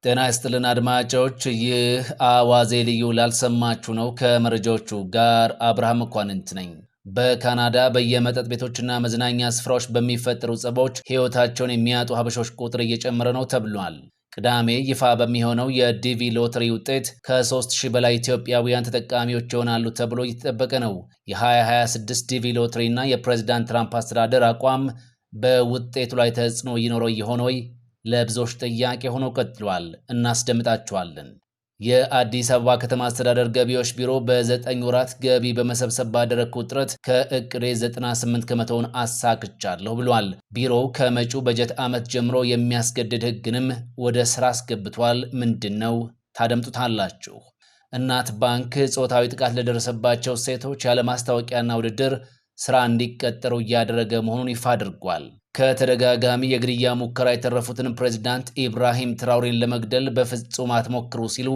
ጤና ይስጥልን አድማጮች፣ ይህ አዋዜ ልዩ ላልሰማችሁ ነው። ከመረጃዎቹ ጋር አብርሃም መኳንንት ነኝ። በካናዳ በየመጠጥ ቤቶችና መዝናኛ ስፍራዎች በሚፈጠሩ ጸቦች ሕይወታቸውን የሚያጡ ሀበሾች ቁጥር እየጨመረ ነው ተብሏል። ቅዳሜ ይፋ በሚሆነው የዲቪ ሎተሪ ውጤት ከ3000 በላይ ኢትዮጵያውያን ተጠቃሚዎች ይሆናሉ ተብሎ እየተጠበቀ ነው። የ2026 ዲቪ ሎተሪ እና የፕሬዝዳንት ትራምፕ አስተዳደር አቋም በውጤቱ ላይ ተጽዕኖ ይኖረው ይሆን ወይ? ለብዙዎች ጥያቄ ሆኖ ቀጥሏል። እናስደምጣችኋለን። የአዲስ አበባ ከተማ አስተዳደር ገቢዎች ቢሮ በ9 ወራት ገቢ በመሰብሰብ ባደረግኩት ጥረት ከእቅዴ 98 ከመቶውን አሳክቻለሁ ብሏል። ቢሮው ከመጪው በጀት ዓመት ጀምሮ የሚያስገድድ ሕግንም ወደ ስራ አስገብቷል። ምንድነው? ታደምጡታላችሁ። እናት ባንክ ጾታዊ ጥቃት ለደረሰባቸው ሴቶች ያለ ማስታወቂያና ውድድር ስራ እንዲቀጠሩ እያደረገ መሆኑን ይፋ አድርጓል። ከተደጋጋሚ የግድያ ሙከራ የተረፉትን ፕሬዝዳንት ኢብራሂም ትራውሬን ለመግደል በፍጹም አትሞክሩ ሲሉ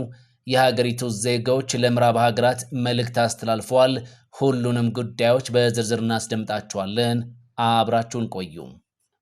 የሀገሪቱ ዜጋዎች ለምዕራብ ሀገራት መልእክት አስተላልፈዋል። ሁሉንም ጉዳዮች በዝርዝር እናስደምጣቸዋለን። አብራችሁን ቆዩ።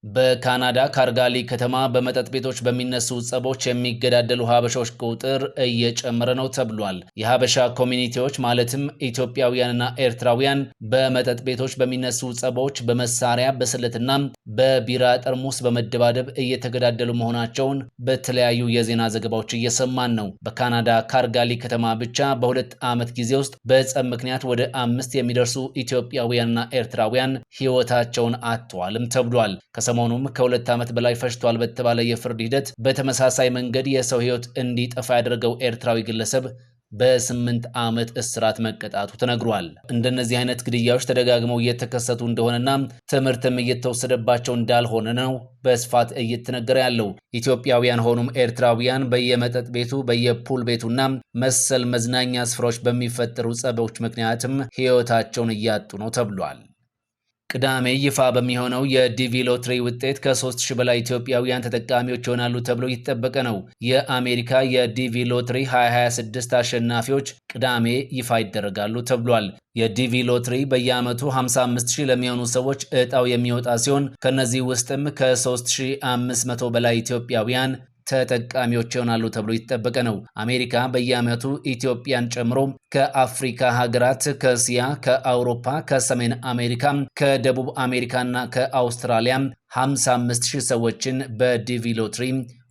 በካናዳ ካልጋሪ ከተማ በመጠጥ ቤቶች በሚነሱ ጸቦች የሚገዳደሉ ሀበሾች ቁጥር እየጨመረ ነው ተብሏል። የሀበሻ ኮሚኒቲዎች ማለትም ኢትዮጵያውያንና ኤርትራውያን በመጠጥ ቤቶች በሚነሱ ጸቦች በመሳሪያ በስለትና በቢራ ጠርሙስ በመደባደብ እየተገዳደሉ መሆናቸውን በተለያዩ የዜና ዘገባዎች እየሰማን ነው። በካናዳ ካልጋሪ ከተማ ብቻ በ2 ዓመት ጊዜ ውስጥ በጸብ ምክንያት ወደ 5 የሚደርሱ ኢትዮጵያውያንና ኤርትራውያን ሕይወታቸውን አጥተዋልም ተብሏል። ሰሞኑም ከ2 ዓመት በላይ ፈጅቷል በተባለ የፍርድ ሂደት በተመሳሳይ መንገድ የሰው ሕይወት እንዲጠፋ ያደረገው ኤርትራዊ ግለሰብ በ8 ዓመት እስራት መቀጣቱ ተነግሯል። እንደነዚህ አይነት ግድያዎች ተደጋግመው እየተከሰቱ እንደሆነና ትምህርትም እየተወሰደባቸው እንዳልሆነ ነው በስፋት እየተነገረ ያለው። ኢትዮጵያውያን ሆኑም ኤርትራውያን በየመጠጥ ቤቱ በየፑል ቤቱና መሰል መዝናኛ ስፍራዎች በሚፈጠሩ ጸቦች ምክንያትም ሕይወታቸውን እያጡ ነው ተብሏል። ቅዳሜ ይፋ በሚሆነው የዲቪ ሎተሪ ውጤት ከ3000 በላይ ኢትዮጵያውያን ተጠቃሚዎች ይሆናሉ ተብሎ እየተጠበቀ ነው። የአሜሪካ የዲቪ ሎተሪ 2026 አሸናፊዎች ቅዳሜ ይፋ ይደረጋሉ ተብሏል። የዲቪ ሎተሪ በየዓመቱ 55000 ለሚሆኑ ሰዎች ዕጣው የሚወጣ ሲሆን ከነዚህ ውስጥም ከ3500 በላይ ኢትዮጵያውያን ተጠቃሚዎች ይሆናሉ ተብሎ ይጠበቀ ነው። አሜሪካ በየዓመቱ ኢትዮጵያን ጨምሮ ከአፍሪካ ሀገራት፣ ከእስያ፣ ከአውሮፓ፣ ከሰሜን አሜሪካ፣ ከደቡብ አሜሪካና ከአውስትራሊያ 55000 ሰዎችን በዲቪ ሎተሪ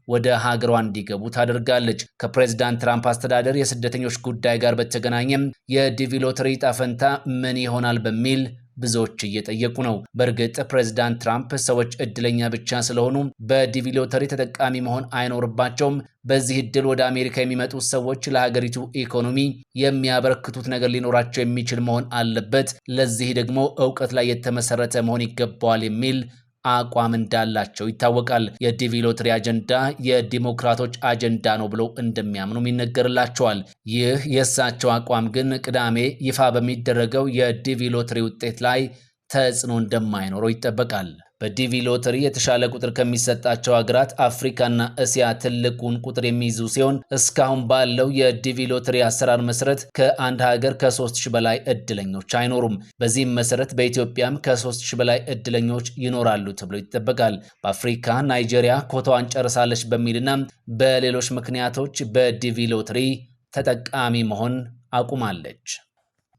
ወደ ሀገሯ እንዲገቡ ታደርጋለች። ከፕሬዝዳንት ትራምፕ አስተዳደር የስደተኞች ጉዳይ ጋር በተገናኘም የዲቪ ሎተሪ ዕጣ ፈንታ ምን ይሆናል በሚል ብዙዎች እየጠየቁ ነው። በእርግጥ ፕሬዝዳንት ትራምፕ ሰዎች እድለኛ ብቻ ስለሆኑ በዲቪ ሎተሪ ተጠቃሚ መሆን አይኖርባቸውም፣ በዚህ እድል ወደ አሜሪካ የሚመጡ ሰዎች ለሀገሪቱ ኢኮኖሚ የሚያበረክቱት ነገር ሊኖራቸው የሚችል መሆን አለበት፣ ለዚህ ደግሞ እውቀት ላይ የተመሰረተ መሆን ይገባዋል የሚል አቋም እንዳላቸው ይታወቃል። የዲቪ ሎተሪ አጀንዳ የዲሞክራቶች አጀንዳ ነው ብለው እንደሚያምኑም ይነገርላቸዋል። ይህ የእሳቸው አቋም ግን ቅዳሜ ይፋ በሚደረገው የዲቪ ሎተሪ ውጤት ላይ ተጽዕኖ እንደማይኖረው ይጠበቃል። በዲቪ ሎተሪ የተሻለ ቁጥር ከሚሰጣቸው ሀገራት አፍሪካና እስያ ትልቁን ቁጥር የሚይዙ ሲሆን እስካሁን ባለው የዲቪ ሎተሪ አሰራር መሰረት ከአንድ ሀገር ከ3000 በላይ እድለኞች አይኖሩም። በዚህም መሰረት በኢትዮጵያም ከ3000 በላይ እድለኞች ይኖራሉ ተብሎ ይጠበቃል። በአፍሪካ ናይጄሪያ ኮታዋን ጨርሳለች በሚልና በሌሎች ምክንያቶች በዲቪ ሎተሪ ተጠቃሚ መሆን አቁማለች።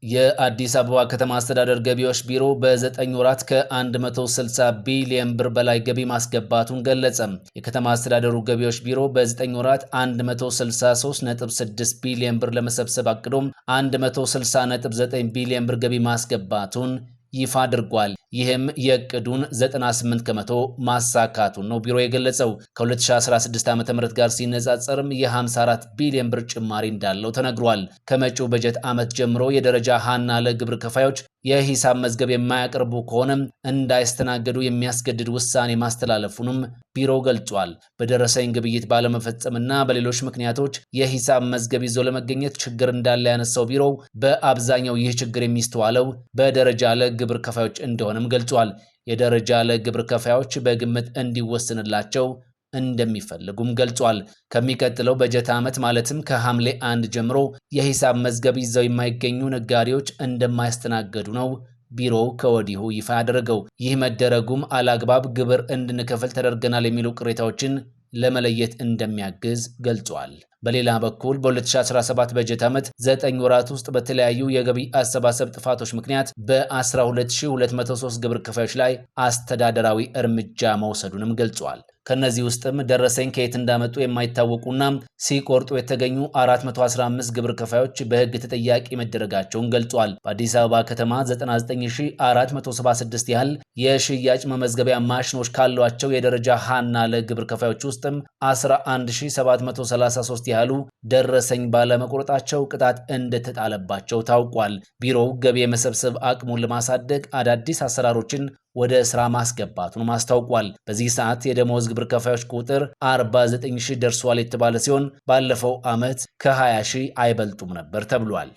የአዲስ አበባ ከተማ አስተዳደር ገቢዎች ቢሮ በ9 ወራት ከ160 ቢሊዮን ብር በላይ ገቢ ማስገባቱን ገለጸ። የከተማ አስተዳደሩ ገቢዎች ቢሮ በ9 ወራት 163.6 ቢሊዮን ብር ለመሰብሰብ አቅዶ 160.9 ቢሊዮን ብር ገቢ ማስገባቱን ይፋ አድርጓል። ይህም የእቅዱን 98 ከመቶ ማሳካቱን ነው ቢሮ የገለጸው። ከ2016 ዓ.ም ጋር ሲነጻጸርም የ54 ቢሊዮን ብር ጭማሪ እንዳለው ተነግሯል። ከመጪው በጀት ዓመት ጀምሮ የደረጃ ሀና ለግብር ከፋዮች የሂሳብ መዝገብ የማያቀርቡ ከሆነም እንዳይስተናገዱ የሚያስገድድ ውሳኔ ማስተላለፉንም ቢሮው ገልጿል። በደረሰኝ ግብይት ባለመፈጸምና በሌሎች ምክንያቶች የሂሳብ መዝገብ ይዞ ለመገኘት ችግር እንዳለ ያነሳው ቢሮው በአብዛኛው ይህ ችግር የሚስተዋለው በደረጃ ለግብር ከፋዮች እንደሆነም ገልጿል። የደረጃ ለግብር ከፋዮች በግምት እንዲወስንላቸው እንደሚፈልጉም ገልጿል። ከሚቀጥለው በጀት ዓመት ማለትም ከሐምሌ 1 ጀምሮ የሂሳብ መዝገብ ይዘው የማይገኙ ነጋዴዎች እንደማይስተናገዱ ነው ቢሮው ከወዲሁ ይፋ ያደረገው። ይህ መደረጉም አላግባብ ግብር እንድንከፍል ተደርገናል የሚሉ ቅሬታዎችን ለመለየት እንደሚያግዝ ገልጿል። በሌላ በኩል በ2017 በጀት ዓመት 9 ወራት ውስጥ በተለያዩ የገቢ አሰባሰብ ጥፋቶች ምክንያት በ12203 ግብር ከፋዮች ላይ አስተዳደራዊ እርምጃ መውሰዱንም ገልጿል። ከነዚህ ውስጥም ደረሰኝ ከየት እንዳመጡ የማይታወቁና ሲቆርጡ የተገኙ 415 ግብር ከፋዮች በሕግ ተጠያቂ መደረጋቸውን ገልጿል። በአዲስ አበባ ከተማ 99476 ያህል የሽያጭ መመዝገቢያ ማሽኖች ካሏቸው የደረጃ ሀና ለግብር ከፋዮች ውስጥም 11733 ያህሉ ደረሰኝ ባለመቆረጣቸው ቅጣት እንደተጣለባቸው ታውቋል። ቢሮው ገቢ የመሰብሰብ አቅሙን ለማሳደግ አዳዲስ አሰራሮችን ወደ ስራ ማስገባቱን አስታውቋል። በዚህ ሰዓት የደሞዝ ግብር ከፋዮች ቁጥር 49000 ደርሷል የተባለ ሲሆን ባለፈው ዓመት ከ20000 አይበልጡም ነበር ተብሏል።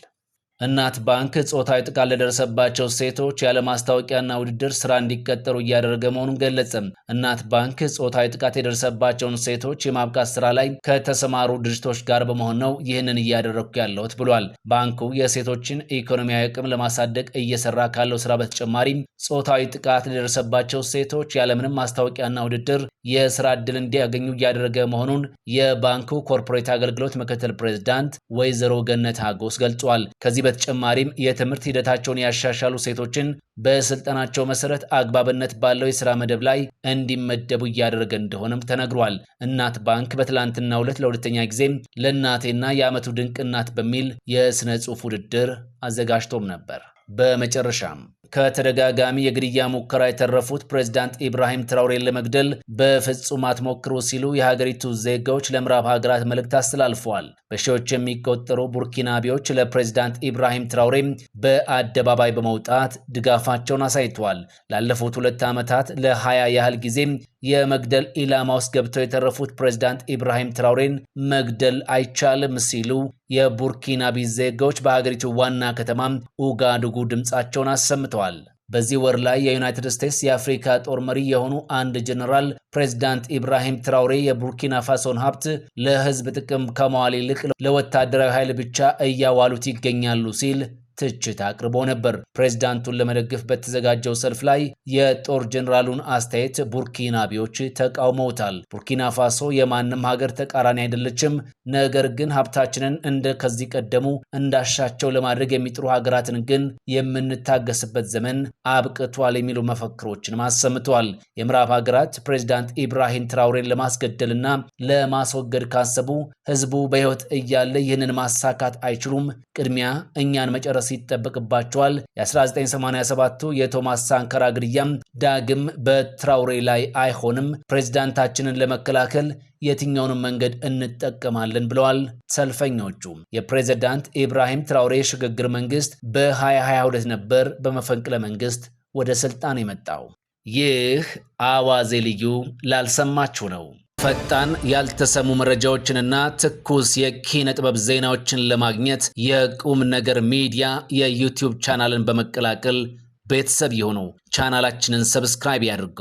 እናት ባንክ ጾታዊ ጥቃት ለደረሰባቸው ሴቶች ያለ ማስታወቂያና ውድድር ስራ እንዲቀጠሩ እያደረገ መሆኑን ገለጸ። እናት ባንክ ጾታዊ ጥቃት የደረሰባቸውን ሴቶች የማብቃት ስራ ላይ ከተሰማሩ ድርጅቶች ጋር በመሆን ነው ይህንን እያደረኩ ያለሁት ብሏል። ባንኩ የሴቶችን ኢኮኖሚያዊ አቅም ለማሳደግ እየሰራ ካለው ስራ በተጨማሪም ጾታዊ ጥቃት ለደረሰባቸው ሴቶች ያለምንም ማስታወቂያና ውድድር የስራ ዕድል እንዲያገኙ እያደረገ መሆኑን የባንኩ ኮርፖሬት አገልግሎት ምክትል ፕሬዝዳንት ወይዘሮ ገነት ሀጎስ ገልጿል። ከዚህ በተጨማሪም የትምህርት ሂደታቸውን ያሻሻሉ ሴቶችን በስልጠናቸው መሰረት አግባብነት ባለው የሥራ መደብ ላይ እንዲመደቡ እያደረገ እንደሆነም ተነግሯል። እናት ባንክ በትላንትናው ዕለት ለሁለተኛ ጊዜ ለእናቴና የዓመቱ ድንቅ እናት በሚል የሥነ ጽሑፍ ውድድር አዘጋጅቶም ነበር። በመጨረሻም ከተደጋጋሚ የግድያ ሙከራ የተረፉት ፕሬዝዳንት ኢብራሂም ትራውሬን ለመግደል በፍጹም አትሞክሩ ሲሉ የሀገሪቱ ዜጋዎች ለምዕራብ ሀገራት መልእክት አስተላልፈዋል። በሺዎች የሚቆጠሩ ቡርኪናቤዎች ለፕሬዝዳንት ኢብራሂም ትራውሬ በአደባባይ በመውጣት ድጋፋቸውን አሳይተዋል። ላለፉት 2 ዓመታት ለ20 ያህል ጊዜ የመግደል ኢላማ ውስጥ ገብተው የተረፉት ፕሬዝዳንት ኢብራሂም ትራውሬን መግደል አይቻልም ሲሉ የቡርኪናቤ ዜጋዎች በሀገሪቱ ዋና ከተማ ኡጋዱጉ ድምጻቸውን አሰምተዋል። በዚህ ወር ላይ የዩናይትድ ስቴትስ የአፍሪካ ጦር መሪ የሆኑ አንድ ጀነራል ፕሬዝዳንት ኢብራሂም ትራውሬ የቡርኪና ፋሶን ሀብት ለሕዝብ ጥቅም ከመዋል ይልቅ ለወታደራዊ ኃይል ብቻ እያዋሉት ይገኛሉ ሲል ትችት አቅርቦ ነበር። ፕሬዝዳንቱን ለመደገፍ በተዘጋጀው ሰልፍ ላይ የጦር ጀነራሉን አስተያየት ቡርኪናቤዎች ተቃውመውታል። ቡርኪና ፋሶ የማንም ሀገር ተቃራኒ አይደለችም፣ ነገር ግን ሀብታችንን እንደ ከዚህ ቀደሙ እንዳሻቸው ለማድረግ የሚጥሩ ሀገራትን ግን የምንታገስበት ዘመን አብቅቷል የሚሉ መፈክሮችን አሰምተዋል። የምዕራብ ሀገራት ፕሬዝዳንት ኢብራሂም ትራውሬን ለማስገደልና ለማስወገድ ካሰቡ ህዝቡ በህይወት እያለ ይህንን ማሳካት አይችሉም። ቅድሚያ እኛን መጨረስ ይጠበቅባቸዋል። የ1987ቱ የቶማስ ሳንካራ ግድያም ዳግም በትራውሬ ላይ አይሆንም። ፕሬዝዳንታችንን ለመከላከል የትኛውንም መንገድ እንጠቀማለን ብለዋል ሰልፈኞቹ። የፕሬዝዳንት ኢብራሂም ትራውሬ ሽግግር መንግስት በ2022 ነበር በመፈንቅለ መንግስት ወደ ስልጣን የመጣው። ይህ አዋዜ ልዩ ላልሰማችሁ ነው። ፈጣን ያልተሰሙ መረጃዎችንና ትኩስ የኪነ ጥበብ ዜናዎችን ለማግኘት የቁም ነገር ሚዲያ የዩቲዩብ ቻናልን በመቀላቀል ቤተሰብ የሆኑ ቻናላችንን ሰብስክራይብ ያድርጉ።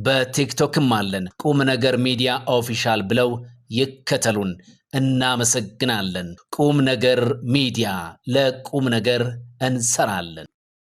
በቲክቶክም አለን። ቁም ነገር ሚዲያ ኦፊሻል ብለው ይከተሉን። እናመሰግናለን። ቁም ነገር ሚዲያ፣ ለቁም ነገር እንሰራለን።